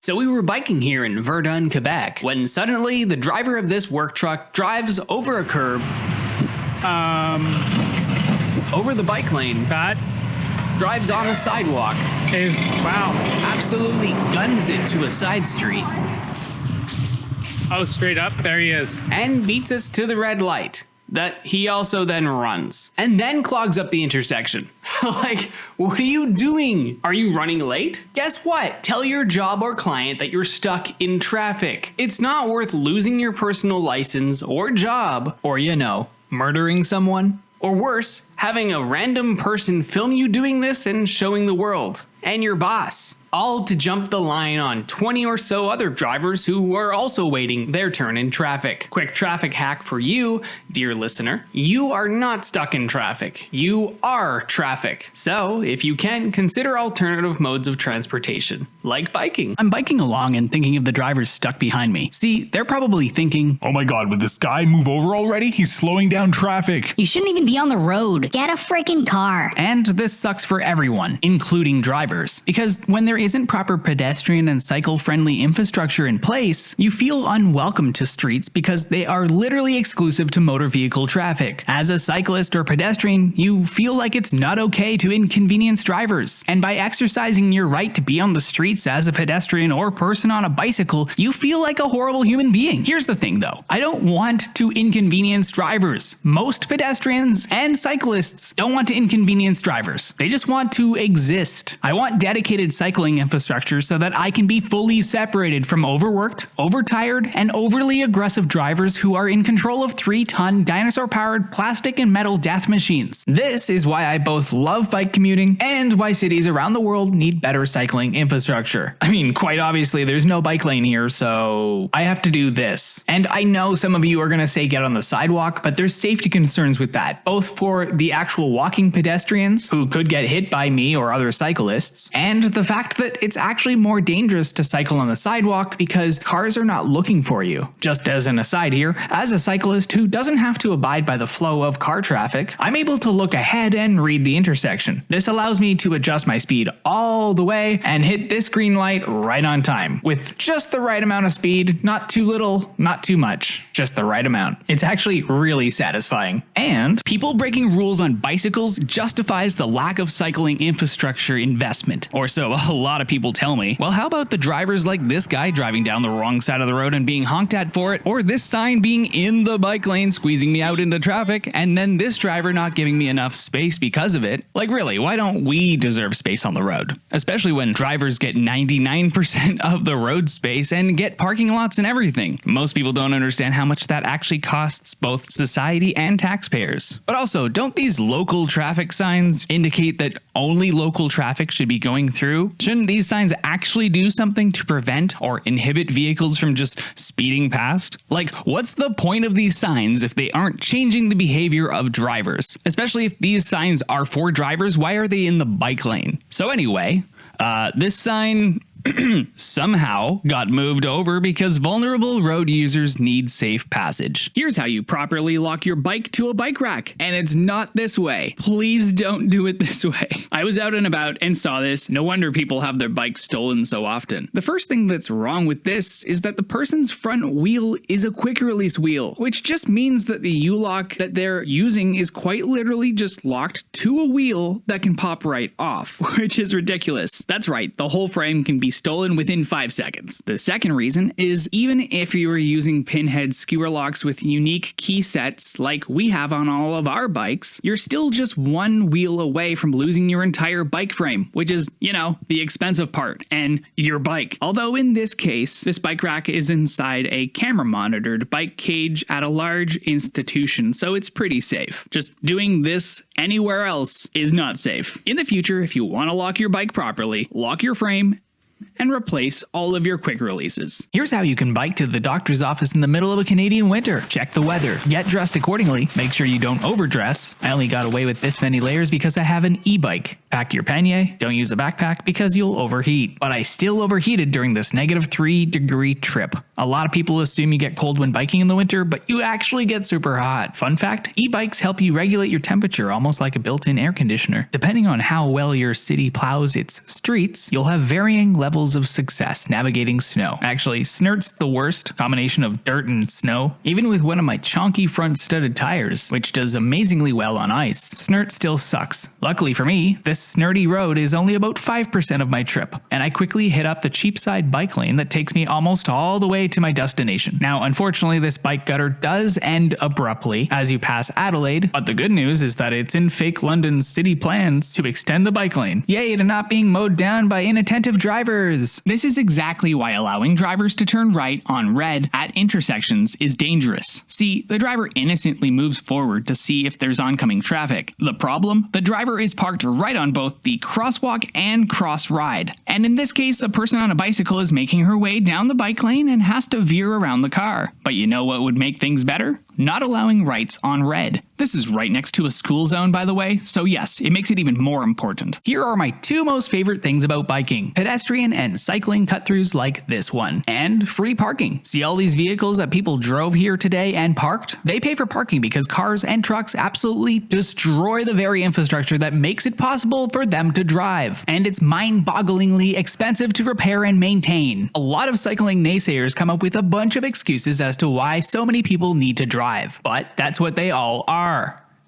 So we were biking here in Verdun, Quebec, when suddenly the driver of this work truck drives over a curb, over the bike lane, drives on a sidewalk, Wow. absolutely guns it to a side street, Oh, straight up, there he is. and beats us to the red light. That he also then runs, and then clogs up the intersection. Like, what are you doing? Are you running late? Guess what? Tell your job or client that you're stuck in traffic. It's not worth losing your personal license or job, or murdering someone. Or worse, having a random person film you doing this and showing the world. And your boss. All to jump the line on 20 or so other drivers who are also waiting their turn in traffic. Quick traffic hack for you, dear listener. You are not stuck in traffic. You are traffic. So, if you can, consider alternative modes of transportation, like biking. I'm biking along and thinking of the drivers stuck behind me. See, they're probably thinking, "Oh my god, would this guy move over already? He's slowing down traffic." You shouldn't even be on the road. Get a freaking car. and this sucks for everyone, including drivers. Because when there isn't proper pedestrian and cycle-friendly infrastructure in place, you feel unwelcome to streets because they are literally exclusive to motor vehicle traffic. As a cyclist or pedestrian, you feel like it's not okay to inconvenience drivers. And by exercising your right to be on the streets as a pedestrian or person on a bicycle, you feel like a horrible human being. Here's the thing though, I don't want to inconvenience drivers. Most pedestrians and cyclists don't want to inconvenience drivers. They just want to exist. I want dedicated cycling infrastructure so that I can be fully separated from overworked, overtired, and overly aggressive drivers who are in control of 3-ton dinosaur-powered plastic and metal death machines. This is why I both love bike commuting and why cities around the world need better cycling infrastructure. I mean, quite obviously, there's no bike lane here, so I have to do this. And I know some of you are gonna say get on the sidewalk, but there's safety concerns with that, both for the actual walking pedestrians who could get hit by me or other cyclists, and the fact that it's actually more dangerous to cycle on the sidewalk because cars are not looking for you. Just as an aside here, as a cyclist who doesn't have to abide by the flow of car traffic, I'm able to look ahead and read the intersection. This allows me to adjust my speed all the way and hit this green light right on time, with just the right amount of speed, not too little, not too much, just the right amount. It's actually really satisfying. And people breaking rules on bicycles justifies the lack of cycling infrastructure investment, or so a lot of people tell me. Well, how about the drivers like this guy driving down the wrong side of the road and being honked at for it, or this sign being in the bike lane squeezing me out into traffic, and then this driver not giving me enough space because of it? Like really, why don't we deserve space on the road? Especially when drivers get 99% of the road space and get parking lots and everything. Most people don't understand how much that actually costs both society and taxpayers. But also, don't these local traffic signs indicate that only local traffic should be going through? Shouldn't these signs actually do something to prevent or inhibit vehicles from just speeding past? Like, what's the point of these signs if they aren't changing the behavior of drivers? Especially if these signs are for drivers, why are they in the bike lane? So anyway, this sign somehow got moved over because vulnerable road users need safe passage. Here's how you properly lock your bike to a bike rack, and it's not this way. Please don't do it this way. I was out and about and saw this. No wonder people have their bikes stolen so often. The first thing that's wrong with this is that the person's front wheel is a quick release wheel, which just means that the U-lock that they're using is quite literally just locked to a wheel that can pop right off, which is ridiculous. That's right, the whole frame can be stolen within 5 seconds. The second reason is even if you are using pinhead skewer locks with unique key sets like we have on all of our bikes, you're still just one wheel away from losing your entire bike frame, which is, the expensive part, and your bike. Although in this case, this bike rack is inside a camera monitored bike cage at a large institution, so it's pretty safe. Just doing this anywhere else is not safe. In the future, if you want to lock your bike properly, lock your frame and replace all of your quick releases. Here's how you can bike to the doctor's office in the middle of a Canadian winter. Check the weather, get dressed accordingly, make sure you don't overdress. I only got away with this many layers because I have an e-bike. Pack your pannier, don't use a backpack because you'll overheat. But I still overheated during this -3-degree trip. A lot of people assume you get cold when biking in the winter, but you actually get super hot. Fun fact, e-bikes help you regulate your temperature almost like a built-in air conditioner. Depending on how well your city plows its streets, you'll have varying levels levels of success navigating snow. Actually, Snurt's the worst combination of dirt and snow. Even with one of my chonky front studded tires, which does amazingly well on ice, Snurt still sucks. Luckily for me, this snurty road is only about 5% of my trip, and I quickly hit up the cheap side bike lane that takes me almost all the way to my destination. Now, unfortunately, this bike gutter does end abruptly as you pass Adelaide, but the good news is that it's in fake London's city plans to extend the bike lane. Yay to not being mowed down by inattentive drivers! This is exactly why allowing drivers to turn right on red at intersections is dangerous. See, the driver innocently moves forward to see if there's oncoming traffic. The problem? The driver is parked right on both the crosswalk and cross ride. And in this case, a person on a bicycle is making her way down the bike lane and has to veer around the car. But you know what would make things better? Not allowing rights on red. This is right next to a school zone, by the way, so yes, it makes it even more important. Here are my two most favorite things about biking: pedestrian and cycling cut-throughs like this one, and free parking. See all these vehicles that people drove here today and parked? They pay for parking because cars and trucks absolutely destroy the very infrastructure that makes it possible for them to drive. And it's mind-bogglingly expensive to repair and maintain. A lot of cycling naysayers come up with a bunch of excuses as to why so many people need to drive, but that's what they all are.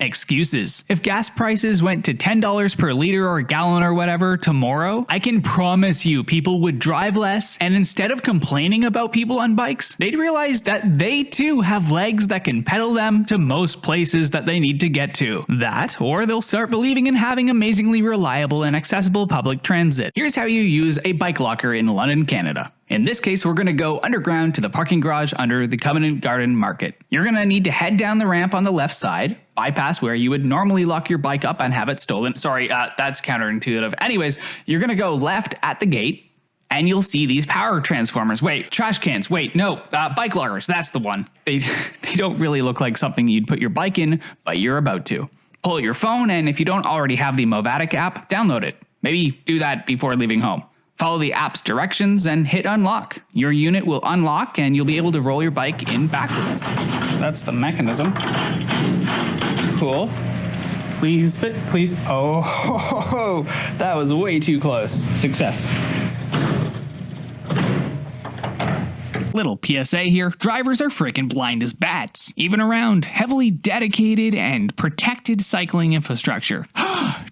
Excuses. If gas prices went to $10 per liter or gallon or whatever tomorrow, I can promise you people would drive less, and instead of complaining about people on bikes, they'd realize that they too have legs that can pedal them to most places that they need to get to. That, or they'll start believing in having amazingly reliable and accessible public transit. Here's how you use a bike locker in London, Canada. In this case, we're going to go underground to the parking garage under the Covent Garden Market. You're going to need to head down the ramp on the left side, bypass where you would normally lock your bike up and have it stolen. Sorry, that's counterintuitive. Anyways, you're going to go left at the gate, and you'll see these power transformers. Wait, trash cans. Wait, no, bike lockers. That's the one. They don't really look like something you'd put your bike in, but you're about to. Pull out your phone, and if you don't already have the Movatic app, download it. Maybe do that before leaving home. Follow the app's directions and hit unlock. Your unit will unlock and you'll be able to roll your bike in backwards. That's the mechanism. Cool. Please fit, please. Oh, that was way too close. Success. Little PSA here, drivers are freaking blind as bats, even around heavily dedicated and protected cycling infrastructure.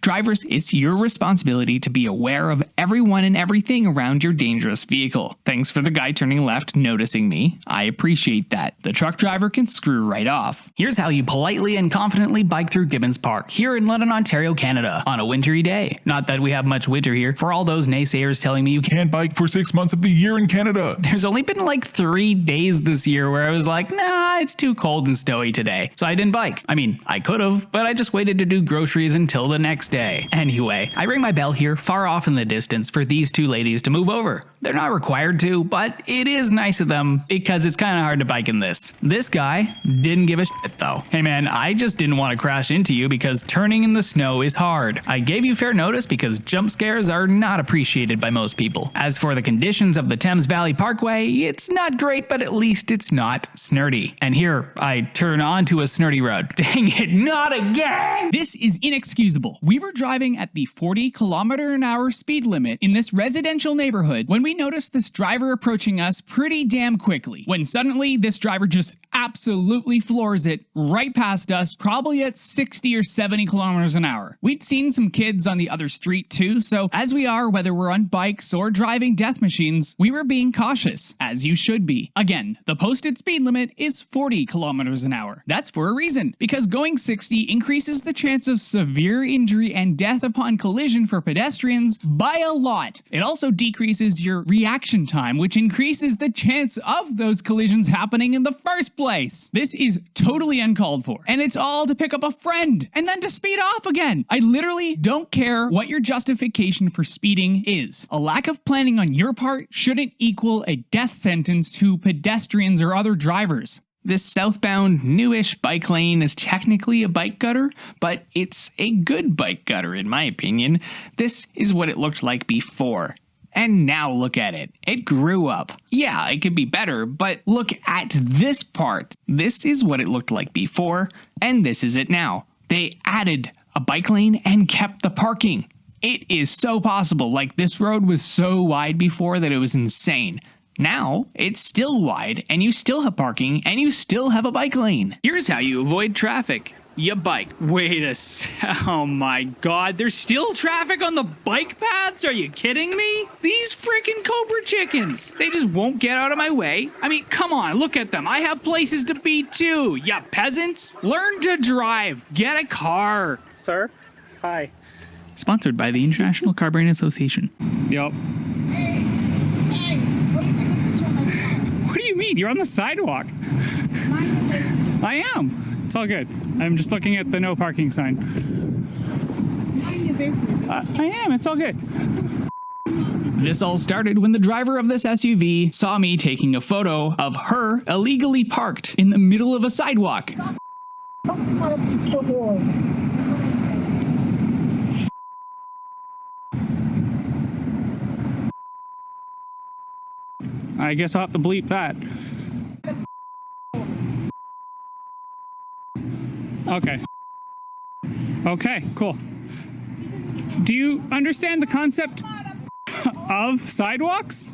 Drivers, it's your responsibility to be aware of everyone and everything around your dangerous vehicle. Thanks for the guy turning left noticing me. I appreciate that. The truck driver can screw right off. Here's how you politely and confidently bike through Gibbons Park here in London, Ontario, Canada on a wintry day. Not that we have much winter here, for all those naysayers telling me you Can't bike for 6 months of the year in Canada. There's only been like 3 days this year where I was like, nah, it's too cold and snowy today. So I didn't bike. I mean, I could have, but I just waited to do groceries until the next day. Anyway, I ring my bell here far off in the distance for these two ladies to move over. They're not required to, but it is nice of them because it's kind of hard to bike in this. This guy didn't give a shit though. Hey man, I just didn't want to crash into you because turning in the snow is hard. I gave you fair notice because jump scares are not appreciated by most people. As for the conditions of the Thames Valley Parkway, it's not great, but at least it's not snurty. And here, I turn onto a snurty road. Dang it, not again! This is inexcusable. We were driving at the 40km/h speed limit in this residential neighborhood when we noticed this driver approaching us pretty damn quickly. When suddenly, this driver just absolutely floors it right past us, probably at 60 or 70 kilometers an hour. We'd seen some kids on the other street too, so as we are, whether we're on bikes or driving death machines, we were being cautious, as you should be. Again, the posted speed limit is 40 kilometers an hour. That's for a reason, because going 60 increases the chance of severe injury and death upon collision for pedestrians by a lot. It also decreases your reaction time, which increases the chance of those collisions happening in the first place. This is totally uncalled for, and it's all to pick up a friend and then to speed off again. I literally don't care what your justification for speeding is. A lack of planning on your part shouldn't equal a death sentence to pedestrians or other drivers. This southbound newish bike lane is technically a bike gutter, but it's a good bike gutter in my opinion. This is what it looked like before. And now look at it. It grew up. Yeah, it could be better, but look at this part. This is what it looked like before, and this is it now. They added a bike lane and kept the parking. It is so possible. Like, this road was so wide before that it was insane. Now, it's still wide, and you still have parking, and you still have a bike lane. Here's how you avoid traffic. You bike. Oh my god, there's still traffic on the bike paths? Are you kidding me? These freaking Cobra chickens, they just won't get out of my way. I mean, come on, look at them. I have places to be too, ya peasants. Learn to drive. Get a car. Sir? Hi. Sponsored by the International Carbrain Association. Yup. Hey, let me take a picture of my phone. What do you mean? You're on the sidewalk. Mind your business. I am. It's all good. I'm just looking at the no parking sign. Mind your business. I am. It's all good. This all started when the driver of this SUV saw me taking a photo of her illegally parked in the middle of a sidewalk. I guess I'll have to bleep that. Okay. Okay, cool. Do you understand the concept of sidewalks?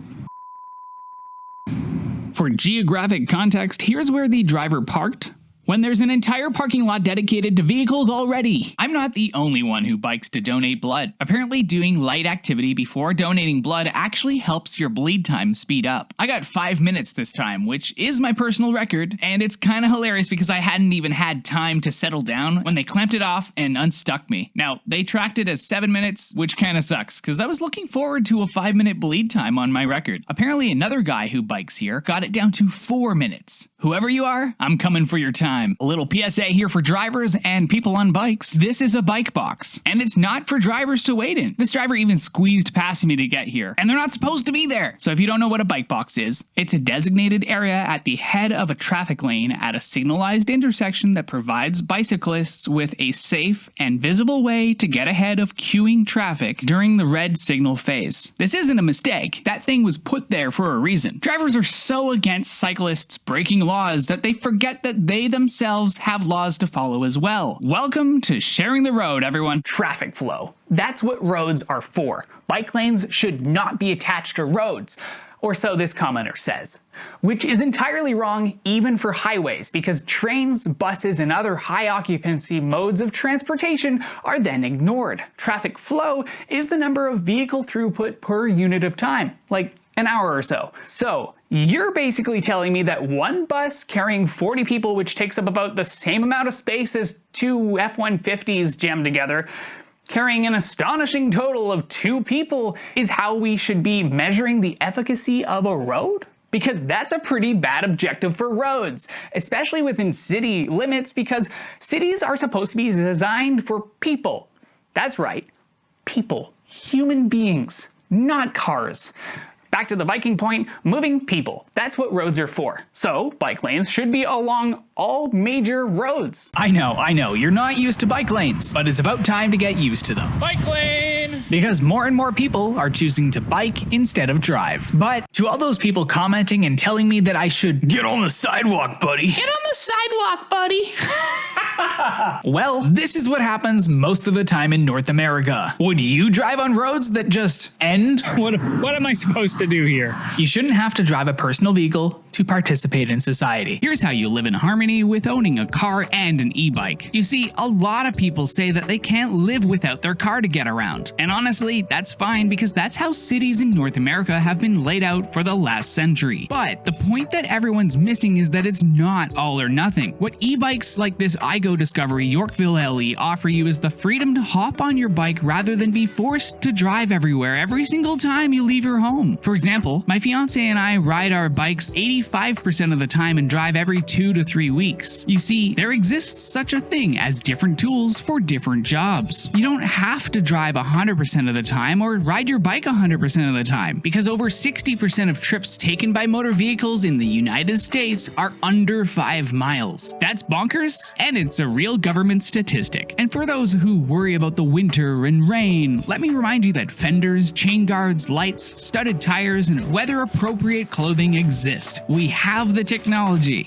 For geographic context, here's where the driver parked when there's an entire parking lot dedicated to vehicles already. I'm not the only one who bikes to donate blood. Apparently, doing light activity before donating blood actually helps your bleed time speed up. I got 5 minutes this time, which is my personal record, and it's kind of hilarious because I hadn't even had time to settle down when they clamped it off and unstuck me. Now, they tracked it as 7 minutes, which kind of sucks, because I was looking forward to a 5-minute bleed time on my record. Apparently, another guy who bikes here got it down to 4 minutes. Whoever you are, I'm coming for your time. A little PSA here for drivers and people on bikes. This is a bike box, and it's not for drivers to wait in. This driver even squeezed past me to get here, and they're not supposed to be there. So if you don't know what a bike box is, it's a designated area at the head of a traffic lane at a signalized intersection that provides bicyclists with a safe and visible way to get ahead of queuing traffic during the red signal phase. This isn't a mistake. That thing was put there for a reason. Drivers are so against cyclists breaking laws that they forget that they themselves have laws to follow as well. Welcome to sharing the road, everyone. Traffic flow. That's what roads are for. Bike lanes should not be attached to roads, or so this commenter says. Which is entirely wrong even for highways, because trains, buses, and other high occupancy modes of transportation are then ignored. Traffic flow is the number of vehicle throughput per unit of time, like an hour or so. So you're basically telling me that one bus carrying 40 people, which takes up about the same amount of space as 2 F-150s jammed together, carrying an astonishing total of 2 people, is how we should be measuring the efficacy of a road? Because that's a pretty bad objective for roads, especially within city limits, because cities are supposed to be designed for people. That's right, people, human beings, not cars. Back to the biking point, moving people. That's what roads are for. So, bike lanes should be along all major roads. I know, you're not used to bike lanes, but it's about time to get used to them. Bike lane! Because more and more people are choosing to bike instead of drive. But to all those people commenting and telling me that I should get on the sidewalk, buddy. Get on the sidewalk, buddy. Well, this is what happens most of the time in North America. Would you drive on roads that just end? What am I supposed to do here? You shouldn't have to drive a personal vehicle to participate in society. Here's how you live in harmony with owning a car and an e-bike. You see, a lot of people say that they can't live without their car to get around. And honestly, that's fine because that's how cities in North America have been laid out for the last century. But the point that everyone's missing is that it's not all or nothing. What e-bikes like this iGo Discovery Yorkville LE offer you is the freedom to hop on your bike rather than be forced to drive everywhere every single time you leave your home. For example, my fiance and I ride our bikes 85% of the time and drive every 2 to 3 weeks. You see, there exists such a thing as different tools for different jobs. You don't have to drive 100% of the time or ride your bike 100% of the time, because over 60% of trips taken by motor vehicles in the United States are under 5 miles. That's bonkers, and it's a real government statistic. And for those who worry about the winter and rain, let me remind you that fenders, chain guards, lights, studded tires, and weather-appropriate clothing exist. We have the technology.